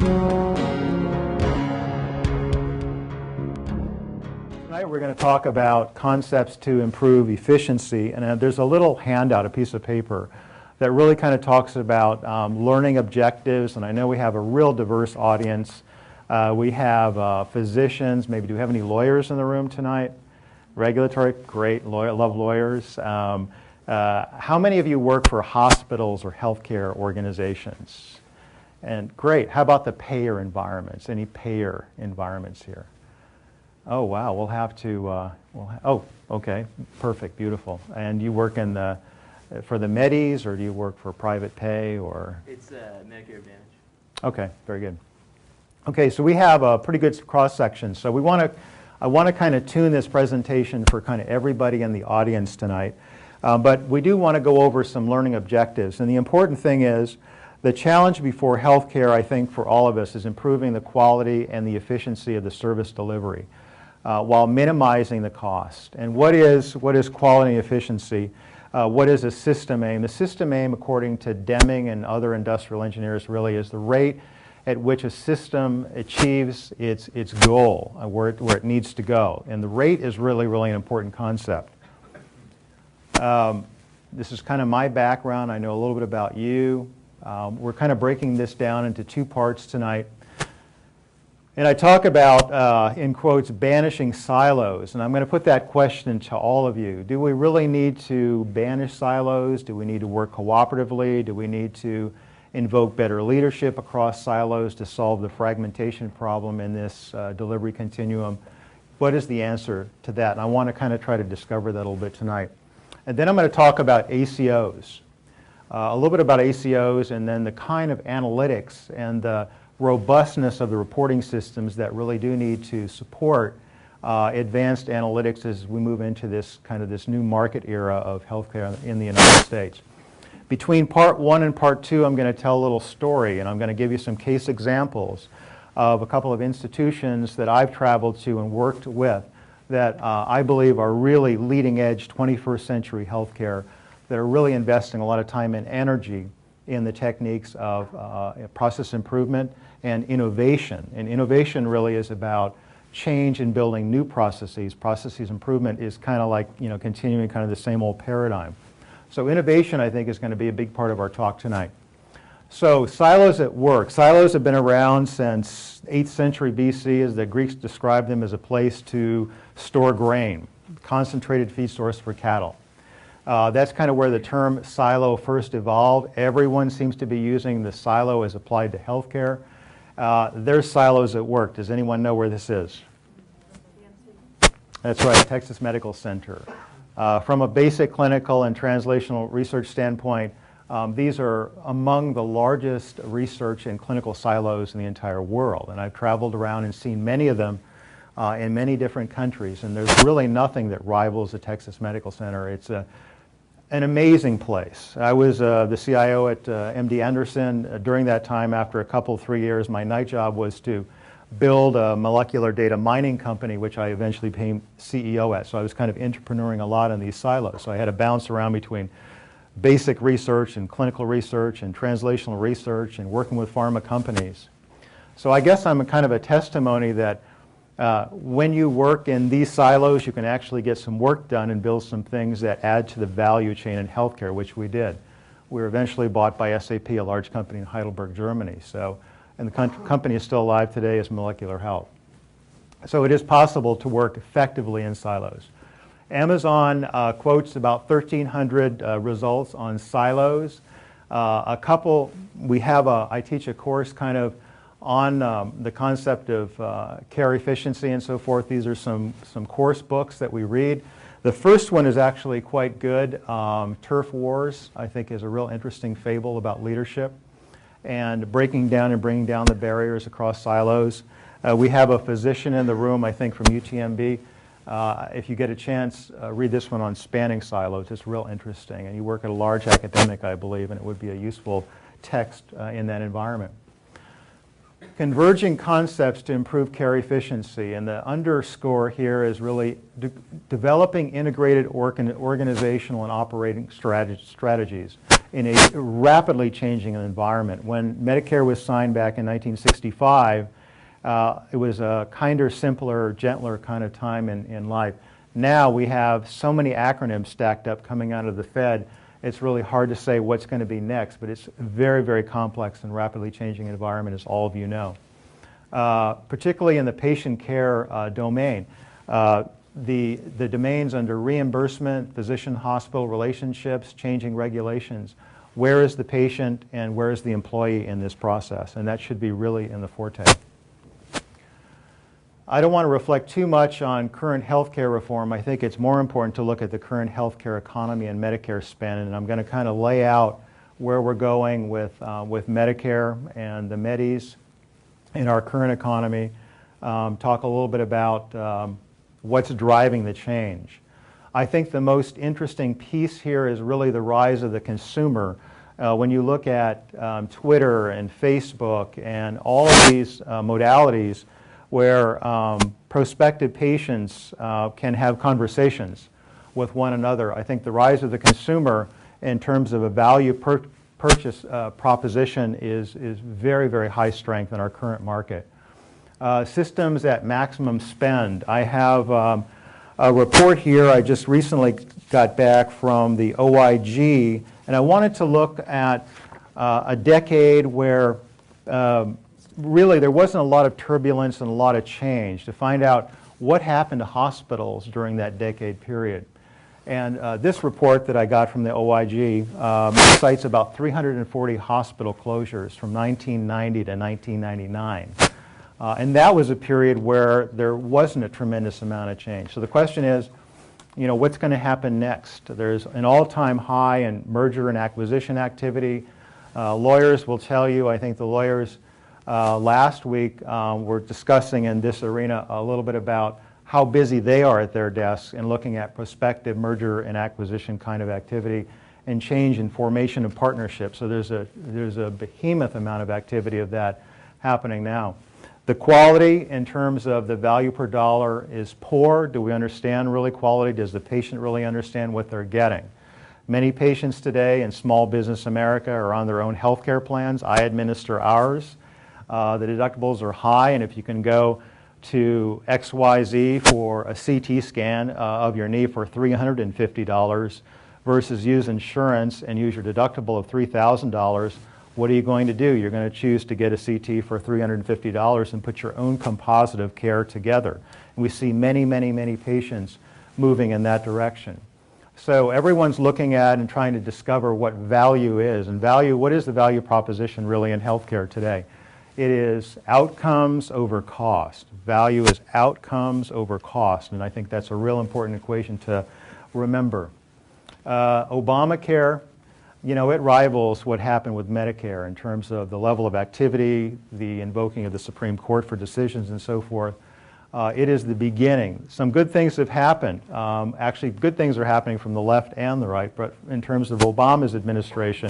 Tonight we're going to talk about concepts to improve efficiency, and there's a little handout, a piece of paper, that really kind of talks about learning objectives, and I know we have a real diverse audience. We have physicians, maybe do we have any lawyers in the room tonight? Regulatory, great, love lawyers. How many of you work for hospitals or healthcare organizations? And great, how about the payer environments? Any payer environments here? Oh wow, we'll have to, oh, okay, perfect, beautiful. And you work in the, for the Medis, or do you work for private pay, or? It's Medicare Advantage. Okay, very good. Okay, so we have a pretty good cross-section. So I want to kind of tune this presentation for kind of everybody in the audience tonight. But we do want to go over some learning objectives. And the important thing is, the challenge before healthcare, I think, for all of us is improving the quality and the efficiency of the service delivery while minimizing the cost. And what is quality and efficiency? What is a system aim? The system aim, according to Deming and other industrial engineers, really is the rate at which a system achieves its goal, where it needs to go. And the rate is really, really an important concept. This is kind of my background. I know a little bit about you. We're kind of breaking this down into two parts tonight. And I talk about, in quotes, banishing silos. And I'm going to put that question to all of you. Do we really need to banish silos? Do we need to work cooperatively? Do we need to invoke better leadership across silos to solve the fragmentation problem in this delivery continuum? What is the answer to that? And I want to kind of try to discover that a little bit tonight. And then I'm going to talk about ACOs. A little bit about ACOs, and then the kind of analytics and the robustness of the reporting systems that really do need to support advanced analytics as we move into this kind of this new market era of healthcare in the United States. Between part one and part two, I'm going to tell a little story, and I'm going to give you some case examples of a couple of institutions that I've traveled to and worked with that I believe are really leading edge 21st century healthcare, that are really investing a lot of time and energy in the techniques of process improvement and innovation. And innovation really is about change in building new processes. Processes improvement is kind of like, you know, continuing kind of the same old paradigm. So innovation, I think, is going to be a big part of our talk tonight. So silos at work. Silos have been around since 8th century BC, as the Greeks described them as a place to store grain, concentrated feed source for cattle. That's kind of where the term silo first evolved. Everyone seems to be using the silo as applied to healthcare. There's silos at work. Does anyone know where this is? That's right, Texas Medical Center. From a basic clinical and translational research standpoint, these are among the largest research and clinical silos in the entire world. And I've traveled around and seen many of them in many different countries. And there's really nothing that rivals the Texas Medical Center. It's an amazing place. I was the CIO at MD Anderson. During that time, after a couple, 3 years, my night job was to build a molecular data mining company, which I eventually became CEO at. So I was kind of entrepreneuring a lot in these silos. So I had to bounce around between basic research and clinical research and translational research and working with pharma companies. So I guess I'm a kind of a testimony that when you work in these silos, you can actually get some work done and build some things that add to the value chain in healthcare, which we did. We were eventually bought by SAP, a large company in Heidelberg, Germany. So, and the company is still alive today as Molecular Health. So it is possible to work effectively in silos. Amazon quotes about 1,300 results on silos. I teach a course kind of on the concept of care efficiency and so forth. These are some course books that we read. The first one is actually quite good. Turf Wars, I think, is a real interesting fable about leadership and breaking down and bringing down the barriers across silos. We have a physician in the room, I think, from UTMB. If you get a chance, read this one on spanning silos. It's real interesting. And you work at a large academic, I believe, and it would be a useful text in that environment. Converging concepts to improve care efficiency, and the underscore here is really developing integrated organizational and operating strategies in a rapidly changing environment. When Medicare was signed back in 1965, it was a kinder, simpler, gentler kind of time in life. Now we have so many acronyms stacked up coming out of the Fed, it's really hard to say what's going to be next, but it's a very, very complex and rapidly changing environment, as all of you know. Particularly in the patient care domain. The domains under reimbursement, physician-hospital relationships, changing regulations. Where is the patient and where is the employee in this process? And that should be really in the forte. I don't want to reflect too much on current healthcare reform. I think it's more important to look at the current healthcare economy and Medicare spend, and I'm going to kind of lay out where we're going with Medicare and the Medis in our current economy, talk a little bit about what's driving the change. I think the most interesting piece here is really the rise of the consumer. When you look at Twitter and Facebook and all of these modalities where prospective patients can have conversations with one another, I think the rise of the consumer in terms of a value purchase proposition is very, very high strength in our current market. Systems at maximum spend. I have a report here I just recently got back from the OIG, and I wanted to look at a decade where really there wasn't a lot of turbulence and a lot of change, to find out what happened to hospitals during that decade period. And this report that I got from the OIG cites about 340 hospital closures from 1990 to 1999. And that was a period where there wasn't a tremendous amount of change. So the question is, you know, what's going to happen next? There's an all-time high in merger and acquisition activity. Lawyers will tell you, I think the lawyers last week were discussing in this arena a little bit about how busy they are at their desks in looking at prospective merger and acquisition kind of activity and change in formation of partnerships. So there's a behemoth amount of activity of that happening now. The quality in terms of the value per dollar is poor. Do we understand really quality? Does the patient really understand what they're getting? Many patients today in small business America are on their own health care plans. I administer ours. The deductibles are high, and if you can go to XYZ for a CT scan of your knee for $350 versus use insurance and use your deductible of $3,000, what are you going to do? You're going to choose to get a CT for $350 and put your own composite of care together. And we see many, many, many patients moving in that direction. So everyone's looking at and trying to discover what value is. And value, what is the value proposition really in healthcare today? It is outcomes over cost. Value is outcomes over cost, and I think that's a real important equation to remember. Obamacare, you know, it rivals what happened with Medicare in terms of the level of activity, the invoking of the Supreme Court for decisions and so forth. It is the beginning. Some good things have happened. Actually, good things are happening from the left and the right, but in terms of Obama's administration,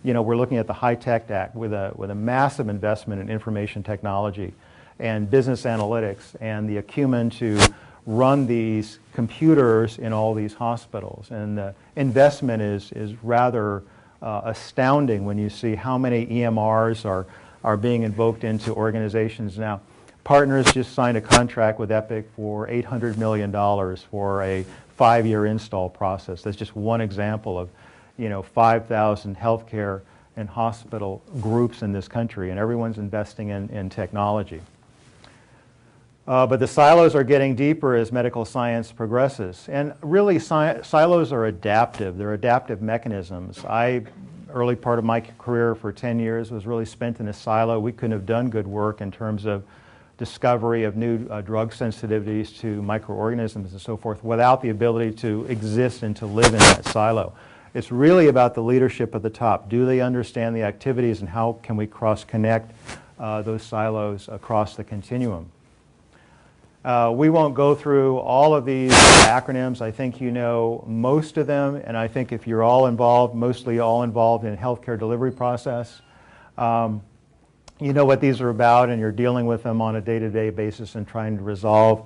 you know, we're looking at the HITECH Act with a massive investment in information technology and business analytics and the acumen to run these computers in all these hospitals. And the investment is rather astounding when you see how many EMRs are being invoked into organizations now. Partners just signed a contract with Epic for $800 million for a 5-year install process. That's just one example of, you know, 5,000 healthcare and hospital groups in this country, and everyone's investing in technology. But the silos are getting deeper as medical science progresses. And really, silos are adaptive. They're adaptive mechanisms. Early part of my career for 10 years was really spent in a silo. We couldn't have done good work in terms of discovery of new drug sensitivities to microorganisms and so forth without the ability to exist and to live in that silo. It's really about the leadership at the top. Do they understand the activities, and how can we cross-connect those silos across the continuum? We won't go through all of these acronyms. I think you know most of them, and I think if you're all involved, mostly all involved in healthcare delivery process, you know what these are about, and you're dealing with them on a day-to-day basis and trying to resolve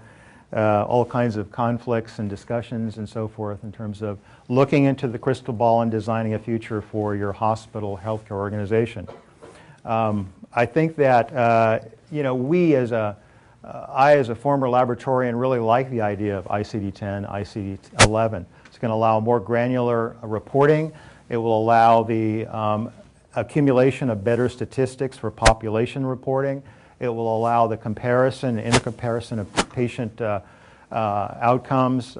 all kinds of conflicts and discussions and so forth in terms of looking into the crystal ball and designing a future for your hospital healthcare organization. I think that we I as a former laboratorian really like the idea of ICD-10, ICD-11. It's going to allow more granular reporting. It will allow the accumulation of better statistics for population reporting. It will allow the comparison, intercomparison of patient outcomes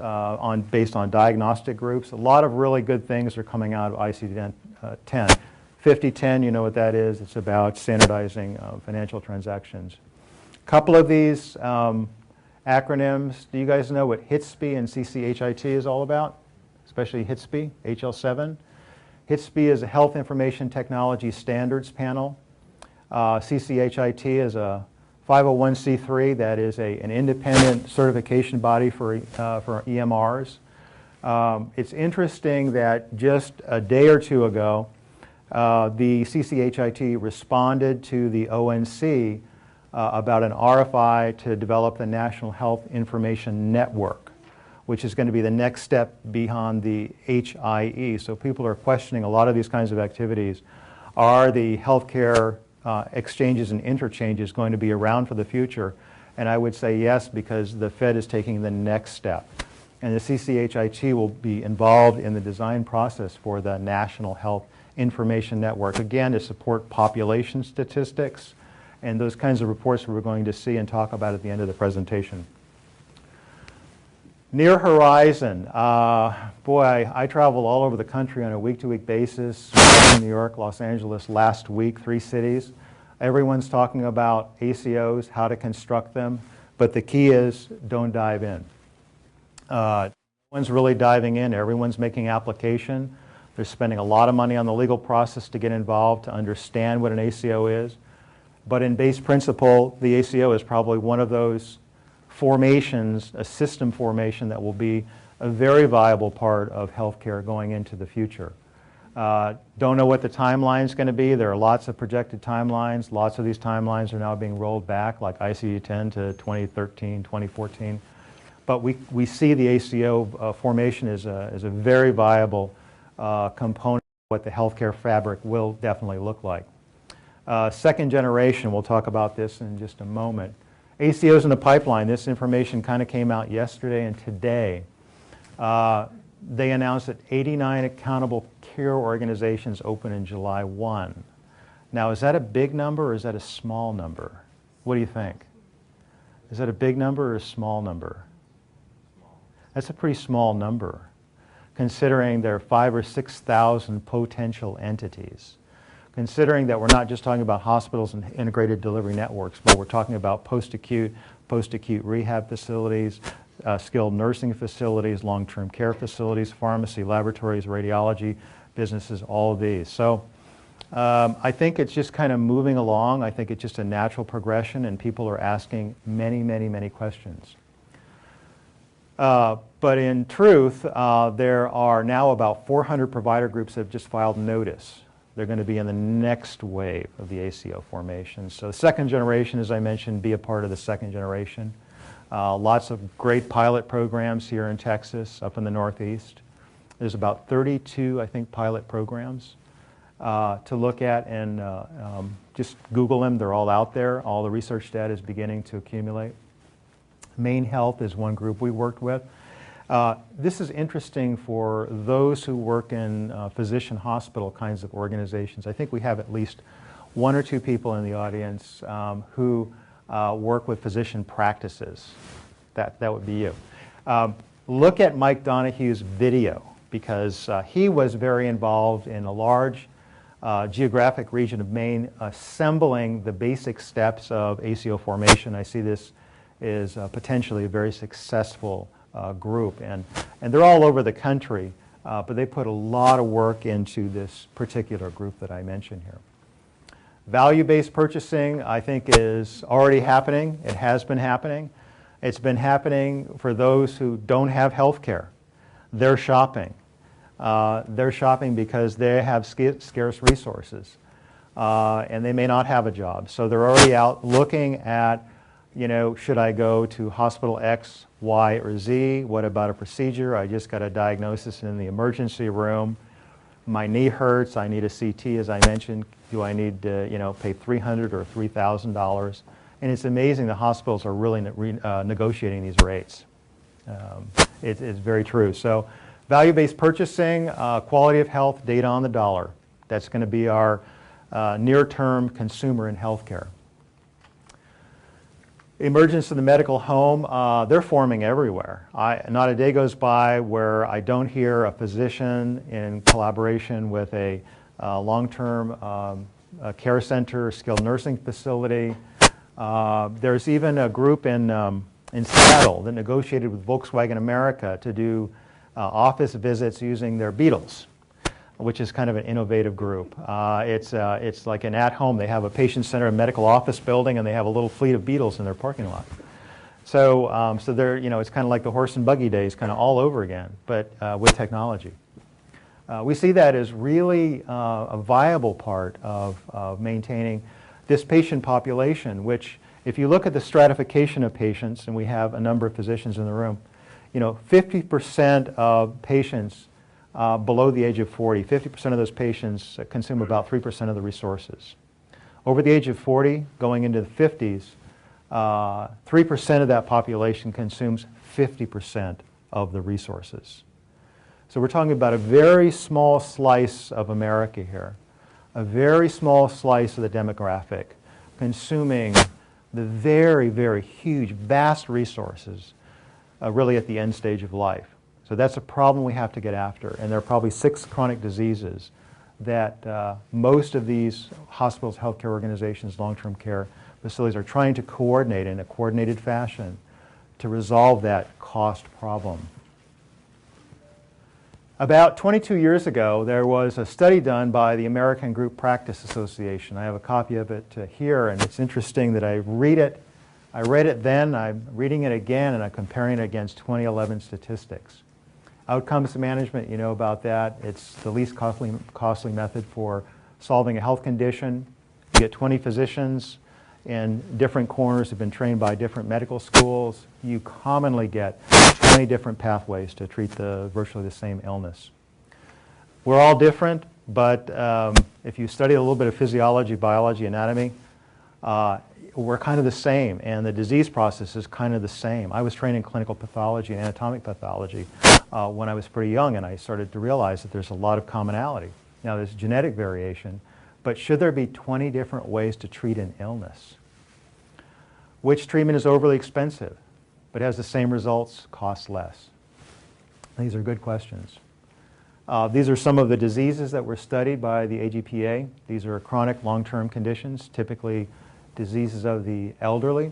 based on diagnostic groups. A lot of really good things are coming out of ICD-10. 5010, you know what that is. It's about standardizing financial transactions. A couple of these acronyms. Do you guys know what HITSP and CCHIT is all about? Especially HITSP, HL7. HITSP is a Health Information Technology Standards Panel. CCHIT is a 501c3 that is an independent certification body for EMRs. It's interesting that just a day or two ago, the CCHIT responded to the ONC about an RFI to develop the National Health Information Network, which is going to be the next step beyond the HIE. So people are questioning a lot of these kinds of activities. Are the healthcare exchanges and interchanges going to be around for the future? And I would say yes, because the Fed is taking the next step. And the CCHIT will be involved in the design process for the National Health Information Network, again, to support population statistics and those kinds of reports we're going to see and talk about at the end of the presentation. Near horizon. Boy, I travel all over the country on a week-to-week basis. In New York, Los Angeles last week, 3 cities. Everyone's talking about ACOs, how to construct them, but the key is don't dive in. No one's really diving in. Everyone's making application. They're spending a lot of money on the legal process to get involved, to understand what an ACO is. But in base principle, the ACO is probably one of those formations, a system formation that will be a very viable part of healthcare going into the future. Don't know what the timeline is going to be. There are lots of projected timelines. Lots of these timelines are now being rolled back, like ICD-10 to 2013, 2014. But we see the ACO formation as a very viable component of what the healthcare fabric will definitely look like. Second generation, we'll talk about this in just a moment. ACOs in the pipeline, this information kind of came out yesterday and today. They announced that 89 accountable care organizations open in July 1. Now, is that a big number or is that a small number? What do you think? Is that a big number or a small number? That's a pretty small number, considering there are 5,000 or 6,000 potential entities. Considering that we're not just talking about hospitals and integrated delivery networks, but we're talking about post-acute rehab facilities, skilled nursing facilities, long-term care facilities, pharmacy, laboratories, radiology, businesses, all of these. So I think it's just kind of moving along. I think it's just a natural progression, and people are asking many, many, many questions. But in truth, there are now about 400 provider groups that have just filed notice. They're going to be in the next wave of the ACO formation. So the second generation, as I mentioned, be a part of the second generation. Lots of great pilot programs here in Texas, up in the Northeast. There's about 32, I think, pilot programs to look at, and just Google them. They're all out there. All the research data is beginning to accumulate. Maine Health is one group we worked with. This is interesting for those who work in physician hospital kinds of organizations. I think we have at least 1 or 2 people in the audience who work with physician practices. That would be you. Look at Mike Donahue's video, because he was very involved in a large geographic region of Maine, assembling the basic steps of ACO formation. I see this is potentially a very successful group, and they're all over the country, but they put a lot of work into this particular group that I mentioned here. Value-based purchasing, I think, is already happening. It has been happening. It's been happening for those who don't have health care. They're shopping. They're shopping because they have scarce resources. and they may not have a job. So they're already out looking at, should I go to hospital X, Y, or Z? What about a procedure? I just got a diagnosis in the emergency room. My knee hurts. I need a CT, as I mentioned. Do I need to, pay $300 or $3,000? And it's amazing the hospitals are really negotiating these rates. It's very true. So value-based purchasing, quality of health, data on the dollar. That's going to be our near-term consumer in healthcare. Emergence of the medical home, they're forming everywhere. Not a day goes by where I don't hear a physician in collaboration with a long-term care center, skilled nursing facility. There's even a group in Seattle that negotiated with Volkswagen America to do office visits using their Beetles, which is kind of an innovative group. It's like an at-home. They have a patient center, a medical office building, and they have a little fleet of Beetles in their parking lot. So, they're, it's kind of like the horse and buggy days, kind of all over again, but with technology. We see that as really a viable part of maintaining this patient population, which, if you look at the stratification of patients, and we have a number of physicians in the room, 50% of patients below the age of 40, 50% of those patients consume about 3% of the resources. Over the age of 40, going into the 50s, 3% of that population consumes 50% of the resources. So we're talking about a very small slice of America here, a very small slice of the demographic consuming the very, very huge, vast resources really at the end stage of life. So that's a problem we have to get after. And there are probably 6 chronic diseases that most of these hospitals, healthcare organizations, long-term care facilities are trying to coordinate in a coordinated fashion to resolve that cost problem. About 22 years ago, there was a study done by the American Group Practice Association. I have a copy of it here, and it's interesting that I read it. I read it then, I'm reading it again, and I'm comparing it against 2011 statistics. Outcomes management, you know about that. It's the least costly method for solving a health condition. You get 20 physicians in different corners who've been trained by different medical schools. You commonly get 20 different pathways to treat virtually the same illness. We're all different, but if you study a little bit of physiology, biology, anatomy, we're kind of the same, and the disease process is kind of the same. I was trained in clinical pathology and anatomic pathology when I was pretty young, and I started to realize that there's a lot of commonality. Now, there's genetic variation, but should there be 20 different ways to treat an illness? Which treatment is overly expensive, but has the same results, costs less? These are good questions. These are some of the diseases that were studied by the AGPA. These are chronic long-term conditions, typically diseases of the elderly.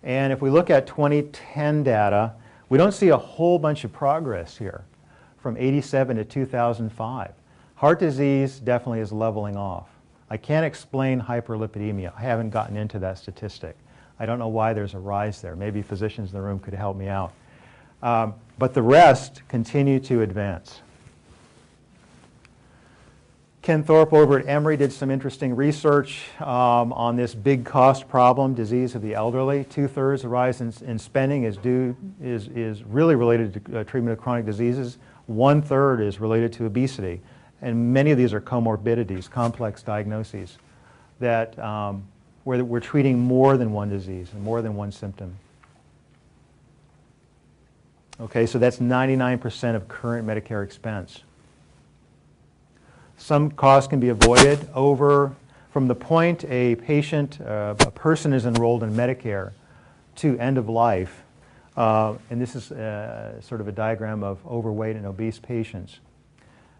And if we look at 2010 data, we don't see a whole bunch of progress here from 87 to 2005. Heart disease definitely is leveling off. I can't explain hyperlipidemia. I haven't gotten into that statistic. I don't know why there's a rise there. Maybe physicians in the room could help me out. But the rest continue to advance. Ken Thorpe over at Emory did some interesting research on this big cost problem, disease of the elderly. 2/3 of the rise in spending is really related to treatment of chronic diseases. 1/3 is related to obesity. And many of these are comorbidities, complex diagnoses, that where we're treating more than one disease and more than one symptom. Okay, so that's 99% of current Medicare expense. Some costs can be avoided from the point a person is enrolled in Medicare to end of life. And this is sort of a diagram of overweight and obese patients.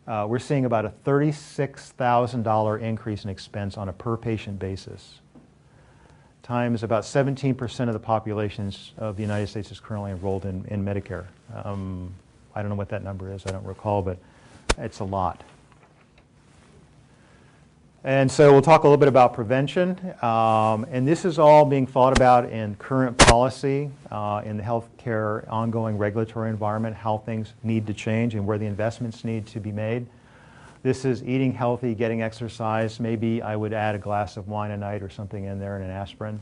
We're seeing about a $36,000 increase in expense on a per patient basis, times about 17% of the population of the United States is currently enrolled in Medicare. I don't know what that number is, I don't recall, but it's a lot. And so we'll talk a little bit about prevention, and this is all being thought about in current policy, in the healthcare ongoing regulatory environment, how things need to change and where the investments need to be made. This is eating healthy, getting exercise. Maybe I would add a glass of wine a night or something in there and an aspirin.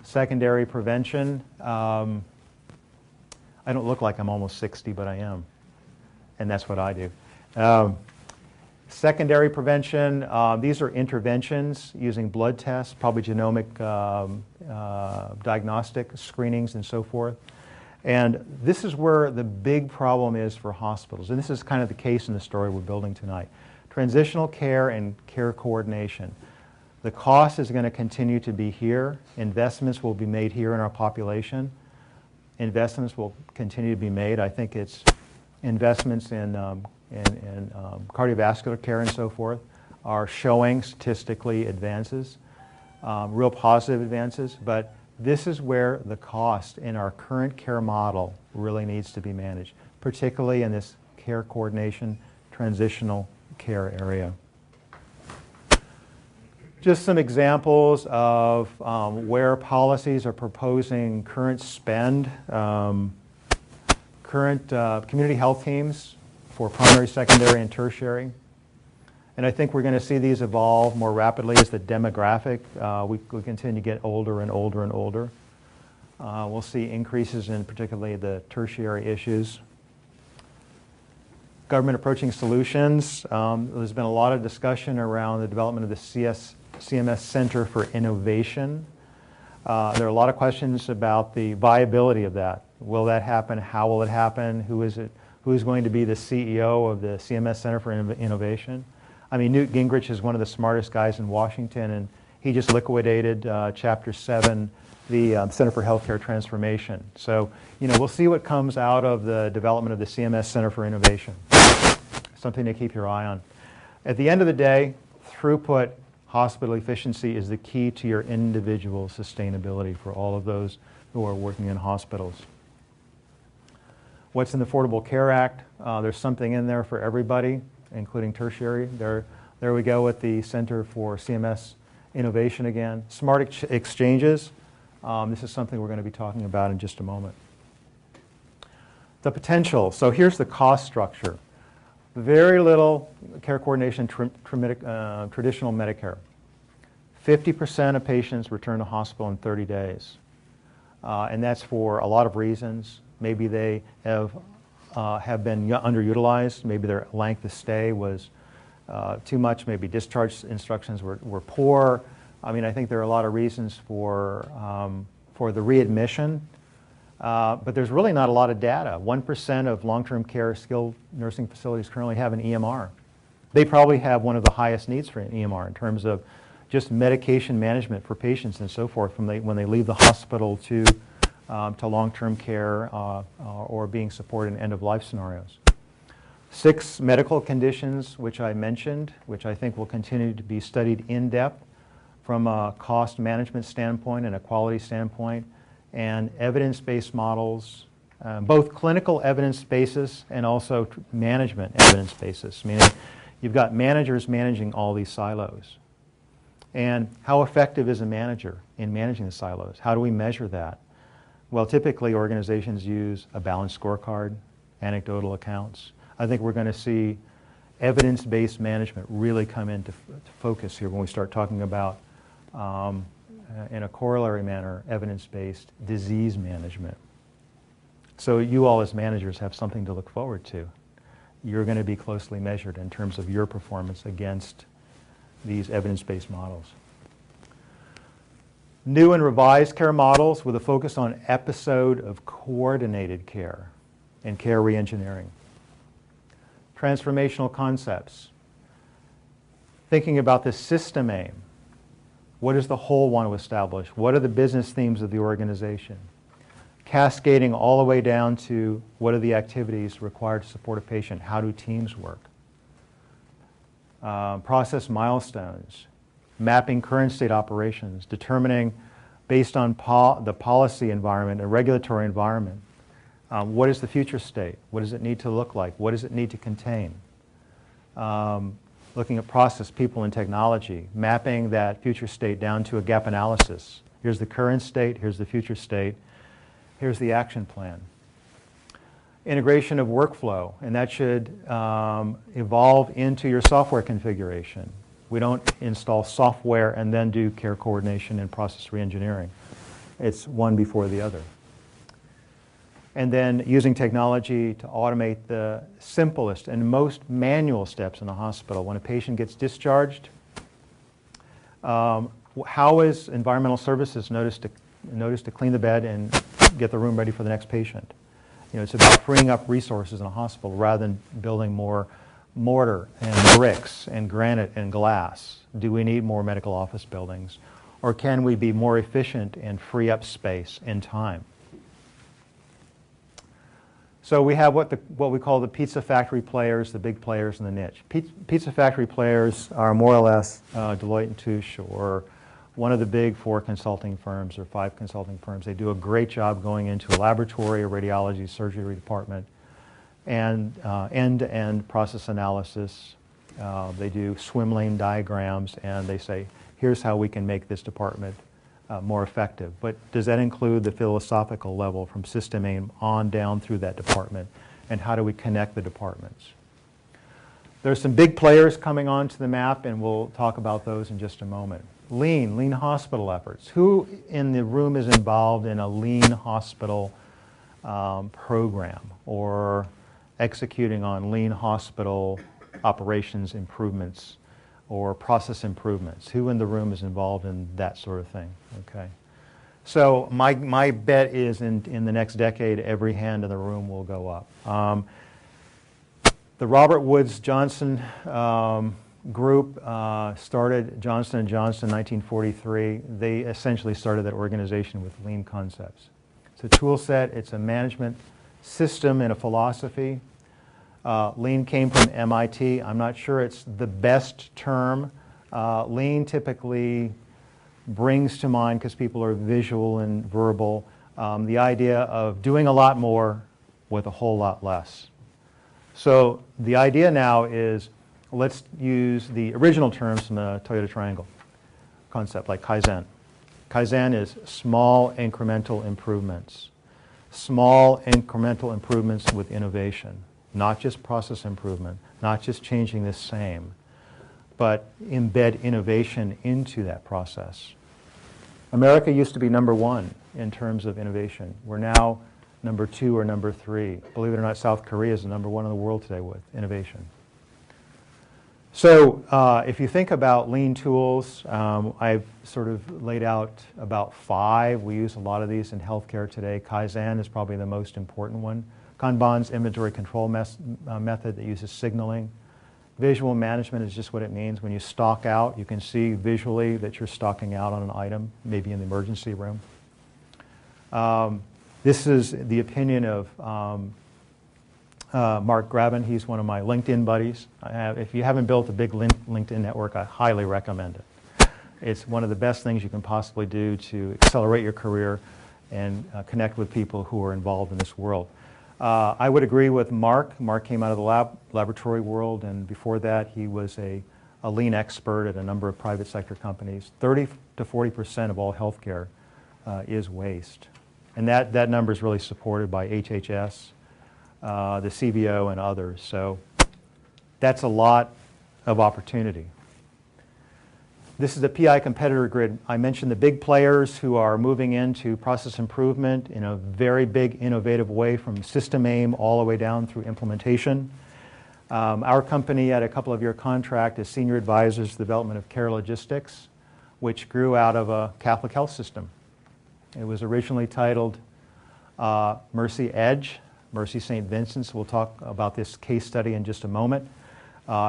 Secondary prevention. I don't look like I'm almost 60, but I am. And that's what I do. Secondary prevention, these are interventions using blood tests, probably genomic diagnostic screenings and so forth. And this is where the big problem is for hospitals. And this is kind of the case in the story we're building tonight. Transitional care and care coordination. The cost is going to continue to be here. Investments will be made here in our population. Investments will continue to be made. I think it's investments in cardiovascular care and so forth are showing statistically advances, real positive advances, but this is where the cost in our current care model really needs to be managed, particularly in this care coordination, transitional care area. Just some examples of where policies are proposing current spend, current community health teams for primary, secondary, and tertiary. And I think we're going to see these evolve more rapidly as the demographic. We continue to get older and older and older. We'll see increases in particularly the tertiary issues. Government approaching solutions. There's been a lot of discussion around the development of the CMS Center for Innovation. There are a lot of questions about the viability of that. Will that happen? How will it happen? Who is it? Who's going to be the CEO of the CMS Center for Innovation? I mean, Newt Gingrich is one of the smartest guys in Washington, and he just liquidated Chapter 7, the Center for Healthcare Transformation. So, we'll see what comes out of the development of the CMS Center for Innovation. Something to keep your eye on. At the end of the day, throughput, hospital efficiency is the key to your individual sustainability for all of those who are working in hospitals. What's in the Affordable Care Act? There's something in there for everybody, including tertiary. There we go with the Center for CMS Innovation again. Smart exchanges. This is something we're going to be talking about in just a moment. The potential. So here's the cost structure. Very little care coordination, traditional Medicare. 50% of patients return to hospital in 30 days. And that's for a lot of reasons. Maybe they have been underutilized. Maybe their length of stay was too much. Maybe discharge instructions were poor. I mean, I think there are a lot of reasons for the readmission. But there's really not a lot of data. 1% of long-term care skilled nursing facilities currently have an EMR. They probably have one of the highest needs for an EMR in terms of just medication management for patients and so forth when they leave the hospital to long-term care or being supported in end-of-life scenarios. 6 medical conditions, which I mentioned, which I think will continue to be studied in depth from a cost management standpoint and a quality standpoint, and evidence-based models, both clinical evidence basis and also management evidence basis, meaning you've got managers managing all these silos. And how effective is a manager in managing the silos? How do we measure that? Well, typically organizations use a balanced scorecard, anecdotal accounts. I think we're going to see evidence-based management really come into focus here when we start talking about in a corollary manner, evidence-based disease management. So you all as managers have something to look forward to. You're going to be closely measured in terms of your performance against these evidence-based models. New and revised care models with a focus on episode of coordinated care and care reengineering. Transformational concepts. Thinking about the system aim. What does the whole want to establish? What are the business themes of the organization? Cascading all the way down to what are the activities required to support a patient? How do teams work? Process milestones, mapping current state operations, determining based on the policy environment and regulatory environment, what is the future state? What does it need to look like? What does it need to contain? Looking at process, people, and technology, mapping that future state down to a gap analysis. Here's the current state, here's the future state, here's the action plan. Integration of workflow, and that should evolve into your software configuration. We don't install software and then do care coordination and process reengineering. It's one before the other. And then using technology to automate the simplest and most manual steps in a hospital. When a patient gets discharged, how is environmental services noticed to clean the bed and get the room ready for the next patient? You know, it's about freeing up resources in a hospital rather than building more mortar and bricks and granite and glass. Do we need more medical office buildings? Or can we be more efficient and free up space and time? So we have what we call the pizza factory players, the big players in the niche. Pizza factory players are more or less Deloitte & Touche or one of the big 4 consulting firms or 5 consulting firms. They do a great job going into a laboratory, a radiology, surgery department, and end-to-end process analysis. They do swim lane diagrams, and they say, here's how we can make this department more effective. But does that include the philosophical level from system aim on down through that department, and how do we connect the departments? There's some big players coming onto the map, and we'll talk about those in just a moment. Lean hospital efforts. Who in the room is involved in a lean hospital program or executing on lean hospital operations improvements or process improvements? Who in the room is involved in that sort of thing? Okay. So my bet is in the next decade, every hand in the room will go up. The Robert Woods Johnson group started Johnson & Johnson in 1943. They essentially started that organization with lean concepts. It's a tool set, it's a management system and a philosophy. Lean came from MIT. I'm not sure it's the best term. Lean typically brings to mind, because people are visual and verbal, the idea of doing a lot more with a whole lot less. So the idea now is, let's use the original terms from the Toyota Triangle concept, like Kaizen. Kaizen is small incremental improvements. Small incremental improvements with innovation. Not just process improvement, not just changing the same, but embed innovation into that process. America used to be number 1 in terms of innovation. We're now number 2 or number 3. Believe it or not, South Korea is the number 1 in the world today with innovation. So if you think about lean tools, I've sort of laid out about 5. We use a lot of these in healthcare today. Kaizen is probably the most important one. Kanban's inventory control method that uses signaling. Visual management is just what it means. When you stock out, you can see visually that you're stocking out on an item, maybe in the emergency room. This is the opinion of Mark Graben. He's one of my LinkedIn buddies. If you haven't built a big LinkedIn network, I highly recommend it. It's one of the best things you can possibly do to accelerate your career and connect with people who are involved in this world. I would agree with Mark. Mark came out of the laboratory world, and before that he was a lean expert at a number of private sector companies. 30 to 40% of all healthcare is waste. And that number is really supported by HHS, the CBO, and others. So that's a lot of opportunity. This is the PI competitor grid. I mentioned the big players who are moving into process improvement in a very big, innovative way, from system aim all the way down through implementation. Our company had a couple of year contract as senior advisors to the development of care logistics, which grew out of a Catholic health system. It was originally titled Mercy Edge, Mercy St. Vincent's. We'll talk about this case study in just a moment.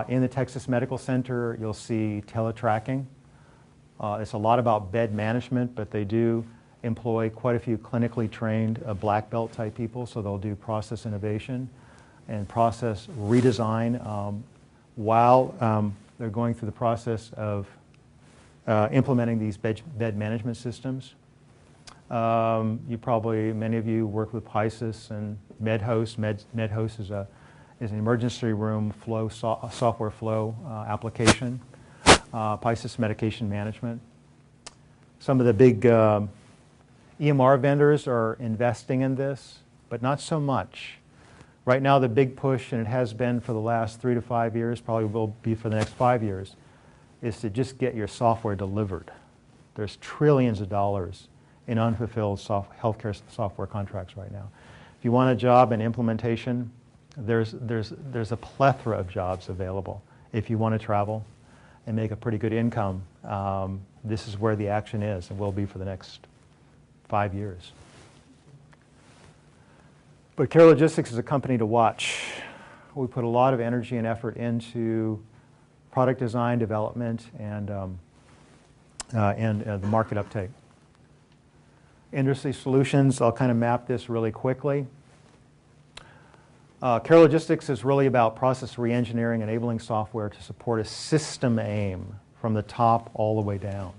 In the Texas Medical Center, you'll see teletracking. It's a lot about bed management, but they do employ quite a few clinically trained black belt type people, so they'll do process innovation and process redesign while they're going through the process of implementing these bed management systems. Many of you work with PISIS and MedHost. MedHost is an emergency room flow software flow application. PISIS medication management. Some of the big EMR vendors are investing in this, but not so much. Right now the big push, and it has been for the last 3 to 5 years, probably will be for the next 5 years, is to just get your software delivered. There's trillions of dollars in unfulfilled healthcare software contracts right now. If you want a job in implementation, there's a plethora of jobs available. If you want to travel and make a pretty good income, this is where the action is and will be for the next 5 years. But Care Logistics is a company to watch. We put a lot of energy and effort into product design, development, and the market uptake. Industry solutions, I'll kind of map this really quickly. Care Logistics is really about process re-engineering, enabling software to support a system aim from the top all the way down.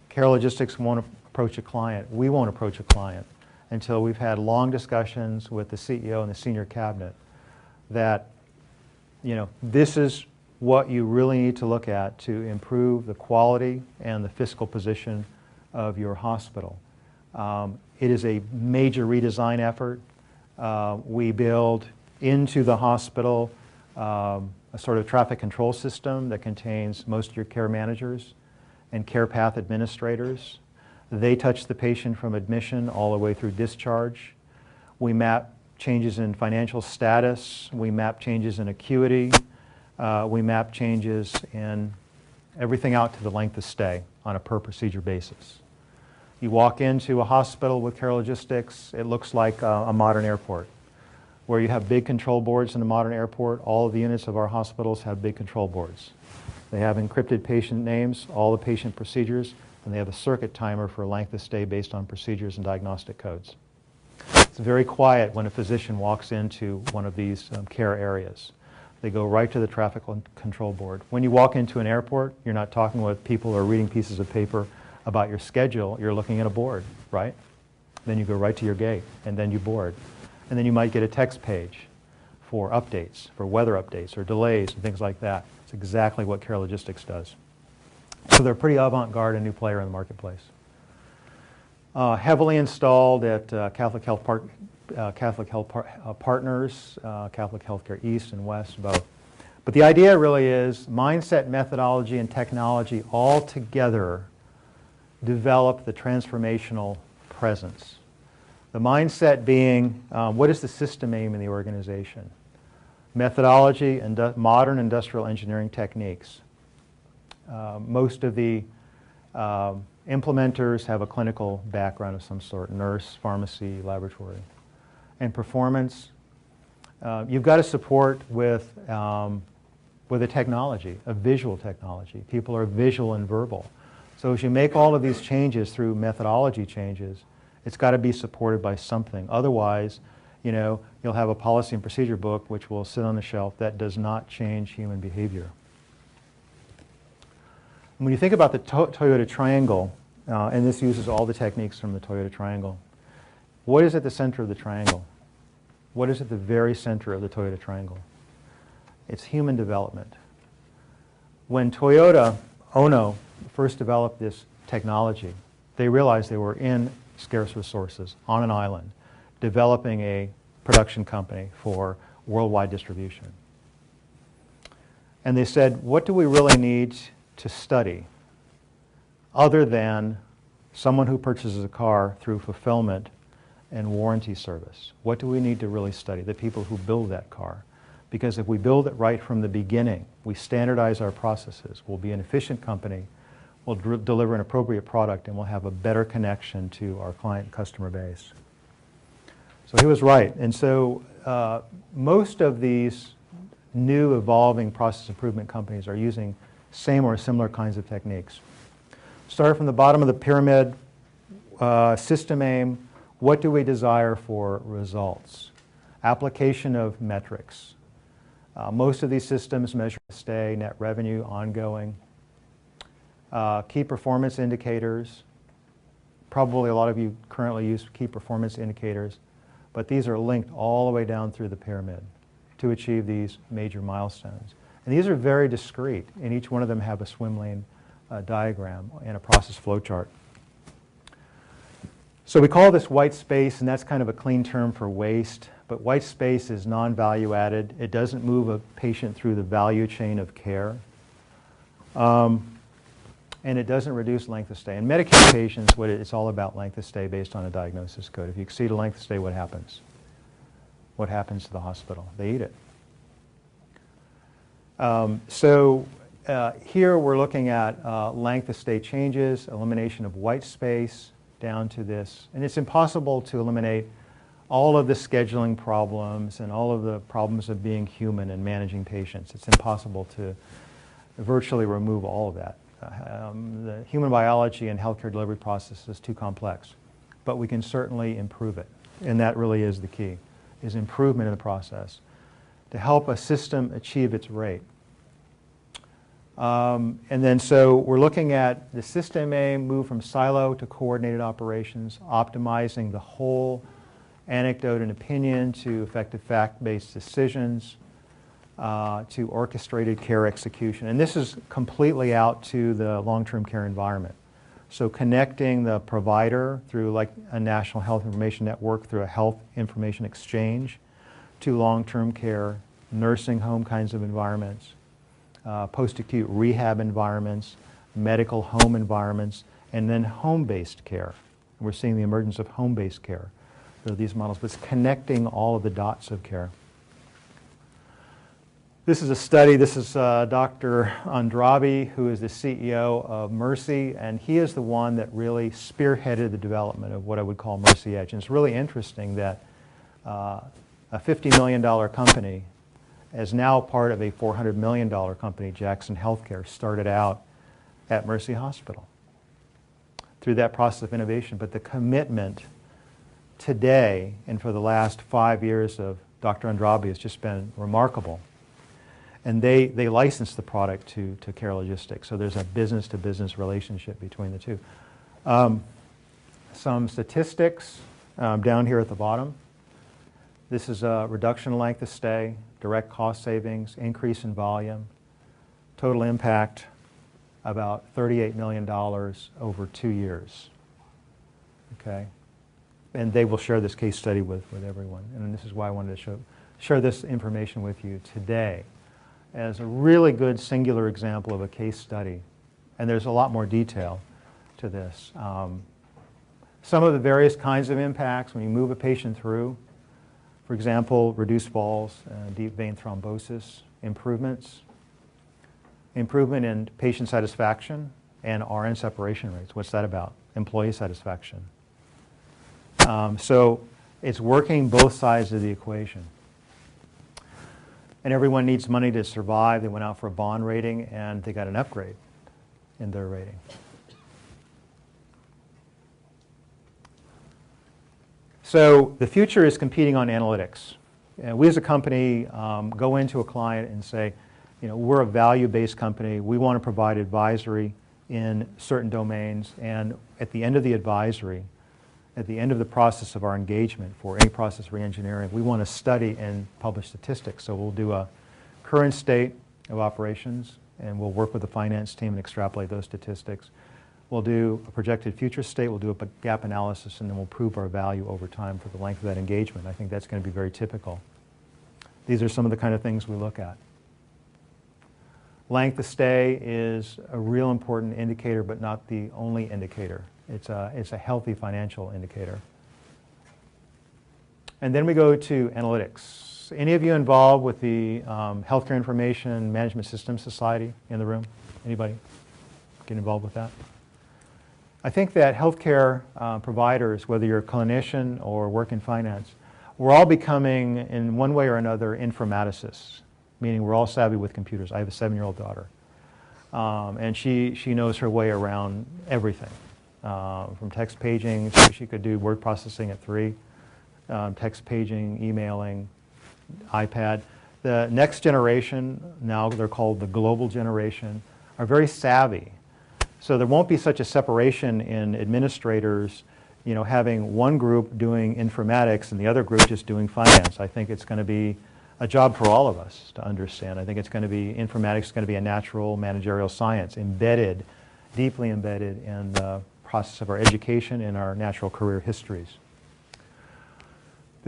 Care Logistics won't approach a client. We won't approach a client until we've had long discussions with the CEO and the senior cabinet that, you know, this is what you really need to look at to improve the quality and the fiscal position of your hospital. It is a major redesign effort. We build into the hospital a sort of traffic control system that contains most of your care managers and care path administrators. They touch the patient from admission all the way through discharge. We map changes in financial status. We map changes in acuity. We map changes in everything out to the length of stay on a per procedure basis. You walk into a hospital with Care Logistics, it looks like a modern airport. Where you have big control boards in a modern airport, all of the units of our hospitals have big control boards. They have encrypted patient names, all the patient procedures, and they have a circuit timer for length of stay based on procedures and diagnostic codes. It's very quiet when a physician walks into one of these care areas. They go right to the traffic control board. When you walk into an airport, you're not talking with people or reading pieces of paper about your schedule. You're looking at a board, right? Then you go right to your gate, and then you board. And then you might get a text page for updates, for weather updates or delays and things like that. It's exactly what Care Logistics does. So they're pretty avant-garde and new player in the marketplace. Heavily installed at Catholic Health Partners, Catholic Healthcare East and West, both. But the idea really is mindset, methodology, and technology all together develop the transformational presence. The mindset being, what is the system aim in the organization? Methodology and modern industrial engineering techniques. Most of the implementers have a clinical background of some sort, nurse, pharmacy, laboratory. And performance, you've got to support with a technology, a visual technology. People are visual and verbal. So as you make all of these changes through methodology changes, it's got to be supported by something. Otherwise, you know, you'll have a policy and procedure book which will sit on the shelf that does not change human behavior. When you think about the Toyota triangle, and this uses all the techniques from the Toyota triangle, what is at the center of the triangle? What is at the very center of the Toyota triangle? It's human development. When Toyota, Ono, first developed this technology, they realized they were in scarce resources on an island, developing a production company for worldwide distribution. And they said, what do we really need to study other than someone who purchases a car through fulfillment and warranty service? What do we need to really study? The people who build that car. Because if we build it right from the beginning, we standardize our processes, we'll be an efficient company, we'll deliver an appropriate product, and we'll have a better connection to our client and customer base. So he was right. And so most of these new evolving process improvement companies are using same or similar kinds of techniques. Start from the bottom of the pyramid, system aim, what do we desire for results? Application of metrics. Most of these systems measure stay, net revenue, ongoing. Key performance indicators. Probably a lot of you currently use key performance indicators, but these are linked all the way down through the pyramid to achieve these major milestones. And these are very discrete, and each one of them have a swim lane diagram and a process flow chart. So we call this white space, and that's kind of a clean term for waste, but white space is non-value added. It doesn't move a patient through the value chain of care. And it doesn't reduce length of stay. In Medicare patients, it's all about length of stay based on a diagnosis code. If you exceed a length of stay, what happens? What happens to the hospital? They eat it. Here we're looking at length of stay changes, elimination of white space down to this. And it's impossible to eliminate all of the scheduling problems and all of the problems of being human and managing patients. It's impossible to virtually remove all of that. The human biology and healthcare delivery process is too complex, but we can certainly improve it. And that really is the key, is improvement in the process to help a system achieve its rate. And then so we're looking at the system aim, move from silo to coordinated operations, optimizing the whole anecdote and opinion to effective fact-based decisions, to orchestrated care execution. And this is completely out to the long-term care environment. So connecting the provider through like a national health information network, through a health information exchange, to long-term care, nursing home kinds of environments, post-acute rehab environments, medical home environments, and then home-based care. We're seeing the emergence of home-based care. There are these models, but it's connecting all of the dots of care. This is a study. This is Dr. Andrabi, who is the CEO of Mercy, and he is the one that really spearheaded the development of what I would call Mercy Edge. And it's really interesting that a $50 million company is now part of a $400 million company, Jackson Healthcare, started out at Mercy Hospital through that process of innovation. But the commitment today and for the last 5 years of Dr. Andrabi has just been remarkable. And they license the product to Care Logistics. So there's a business-to-business relationship between the two. Some statistics down here at the bottom. This is a reduction in length of stay, direct cost savings, increase in volume, total impact about $38 million over 2 years. Okay? And they will share this case study with everyone. And this is why I wanted to share this information with you today as a really good singular example of a case study. And there's a lot more detail to this. Some of the various kinds of impacts when you move a patient through, for example, reduced falls, deep vein thrombosis, improvement in patient satisfaction and RN separation rates. What's that about? Employee satisfaction. So it's working both sides of the equation. And everyone needs money to survive. They went out for a bond rating and they got an upgrade in their rating. So the future is competing on analytics. And we as a company go into a client and say, you know, we're a value-based company. We want to provide advisory in certain domains. And at the end of the advisory, at the end of the process of our engagement for any process re-engineering, we want to study and publish statistics. So we'll do a current state of operations, and we'll work with the finance team and extrapolate those statistics. We'll do a projected future state, we'll do a gap analysis, and then we'll prove our value over time for the length of that engagement. I think that's going to be very typical. These are some of the kind of things we look at. Length of stay is a real important indicator, but not the only indicator. It's a healthy financial indicator. And then we go to analytics. Any of you involved with the Healthcare Information Management Systems Society in the room? Anybody get involved with that? I think that healthcare providers, whether you're a clinician or work in finance, we're all becoming, in one way or another, informaticists, meaning we're all savvy with computers. I have a 7-year-old daughter, and she knows her way around everything. From text paging, so she could do word processing at 3, text paging, emailing, iPad. The next generation, now they're called the global generation, are very savvy. So there won't be such a separation in administrators, you know, having one group doing informatics and the other group just doing finance. I think it's going to be a job for all of us to understand. I think it's going to be, informatics is going to be a natural managerial science embedded, deeply embedded in the process of our education and our natural career histories.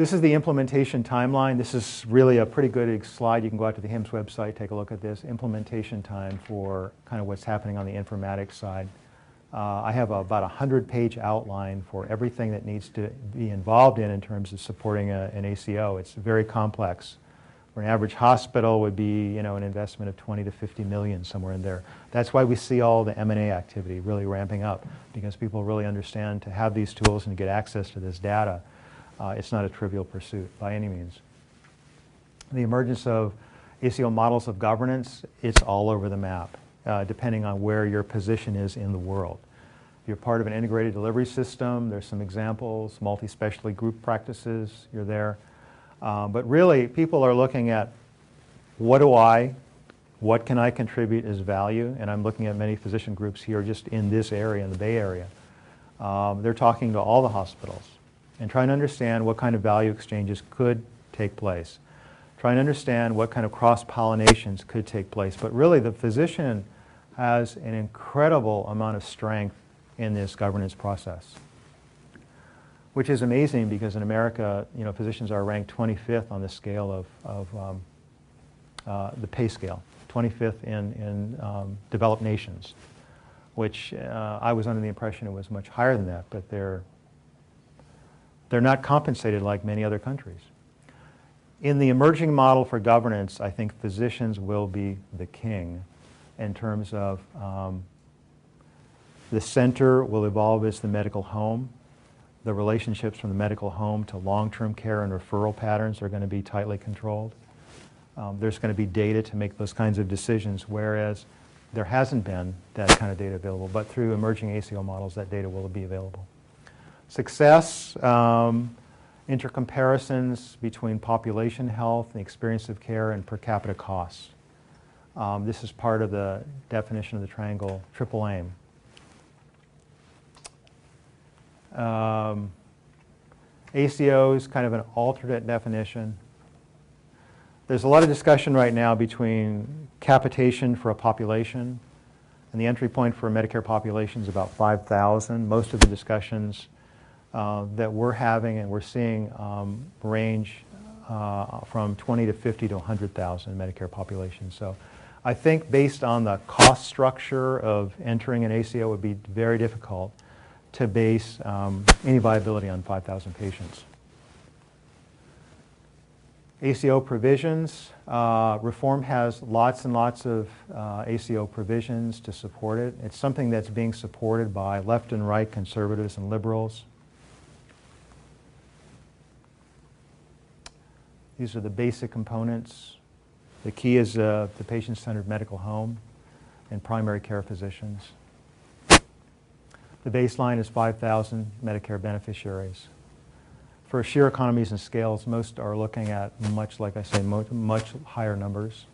This is the implementation timeline. This is really a pretty good slide. You can go out to the HIMSS website, take a look at this. Implementation time for kind of what's happening on the informatics side. I have about a 100-page outline for everything that needs to be involved in terms of supporting an ACO. It's very complex. For an average hospital would be, you know, an investment of 20 to 50 million, somewhere in there. That's why we see all the M&A activity really ramping up, because people really understand to have these tools and to get access to this data. It's not a trivial pursuit by any means. The emergence of ACO models of governance, it's all over the map, depending on where your position is in the world. If you're part of an integrated delivery system, there's some examples, multi-specialty group practices, you're there. But really, people are looking at what can I contribute as value? And I'm looking at many physician groups here just in this area, in the Bay Area. They're talking to all the hospitals and trying to understand what kind of value exchanges could take place. Trying to understand what kind of cross-pollinations could take place. But really, the physician has an incredible amount of strength in this governance process, which is amazing because in America, you know, physicians are ranked 25th on the scale of the pay scale, 25th in developed nations, which I was under the impression it was much higher than that, but they're not compensated like many other countries. In the emerging model for governance, I think physicians will be the king in terms of the center will evolve as the medical home. The relationships from the medical home to long-term care and referral patterns are going to be tightly controlled. There's going to be data to make those kinds of decisions, whereas there hasn't been that kind of data available. But through emerging ACO models, that data will be available. Success, intercomparisons between population health, the experience of care, and per capita costs. This is part of the definition of the triangle triple aim. ACOs, kind of an alternate definition. There's a lot of discussion right now between capitation for a population, and the entry point for a Medicare population is about 5,000. Most of the discussions that we're having and we're seeing range from 20 to 50 to 100,000 Medicare population. So I think based on the cost structure of entering an ACO, it would be very difficult to base any viability on 5,000 patients. ACO provisions. Reform has lots and lots of ACO provisions to support it. It's something that's being supported by left and right conservatives and liberals. These are the basic components. The key is the patient-centered medical home and primary care physicians. The baseline is 5,000 Medicare beneficiaries. For sheer economies and scales, most are looking at much, like I say, much higher numbers.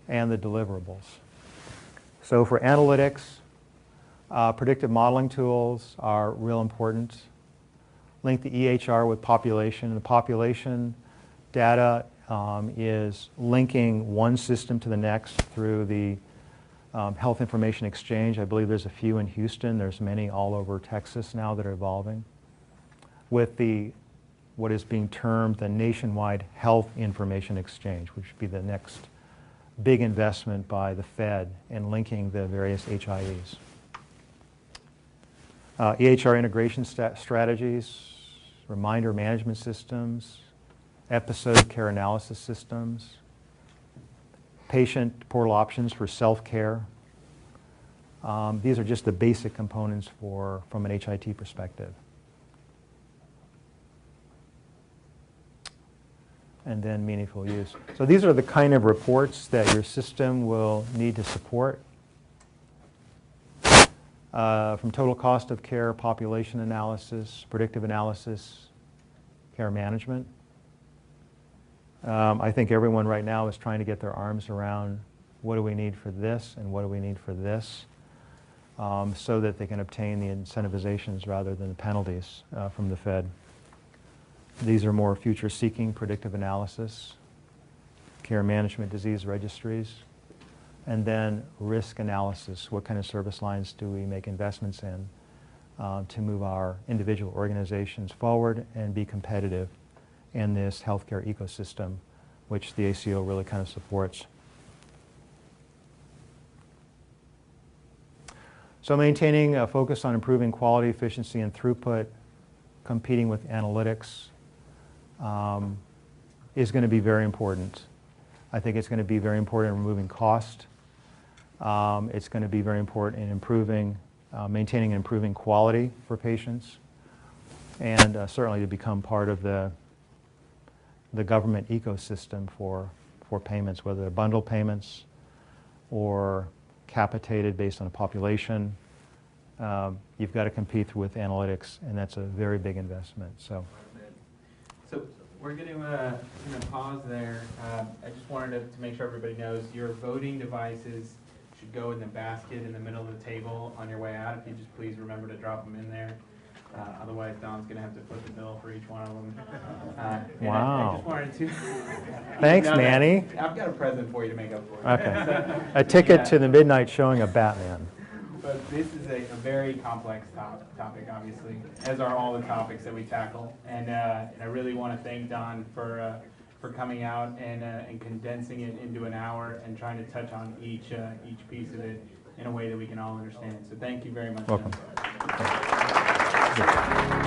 And the deliverables. So for analytics, predictive modeling tools are real important. Link the EHR with population. The population data is linking one system to the next through the Health Information Exchange. I believe there's a few in Houston. There's many all over Texas now that are evolving. With what is being termed the Nationwide Health Information Exchange, which would be the next big investment by the Fed in linking the various HIEs. EHR integration strategies, reminder management systems, episode care analysis systems, patient portal options for self-care. These are just the basic components from an HIT perspective. And then meaningful use. So these are the kind of reports that your system will need to support. From total cost of care, population analysis, predictive analysis, care management. I think everyone right now is trying to get their arms around what do we need for this and what do we need for this, so that they can obtain the incentivizations rather than the penalties from the Fed. These are more future-seeking predictive analysis, care management disease registries, and then risk analysis. What kind of service lines do we make investments in? to move our individual organizations forward and be competitive in this healthcare ecosystem, which the ACO really kind of supports. So maintaining a focus on improving quality, efficiency, and throughput, competing with analytics, is going to be very important. I think it's going to be very important in removing cost. It's going to be very important in improving, maintaining and improving quality for patients, and certainly to become part of the government ecosystem for payments, whether they're bundle payments or capitated based on a population. You've got to compete with analytics, and that's a very big investment. So we're going to pause there. I just wanted to make sure everybody knows your voting devices should go in the basket in the middle of the table on your way out. If you just please remember to drop them in there. Otherwise, Don's going to have to foot the bill for each one of them. Wow. I just wanted to... Thanks, Manny. I've got a present for you to make up for it. Okay. A ticket to the midnight showing of Batman. But this is a very complex topic, obviously, as are all the topics that we tackle. And I really want to thank Don for coming out and condensing it into an hour and trying to touch on each piece of it in a way that we can all understand. So thank you very much. Welcome. Don.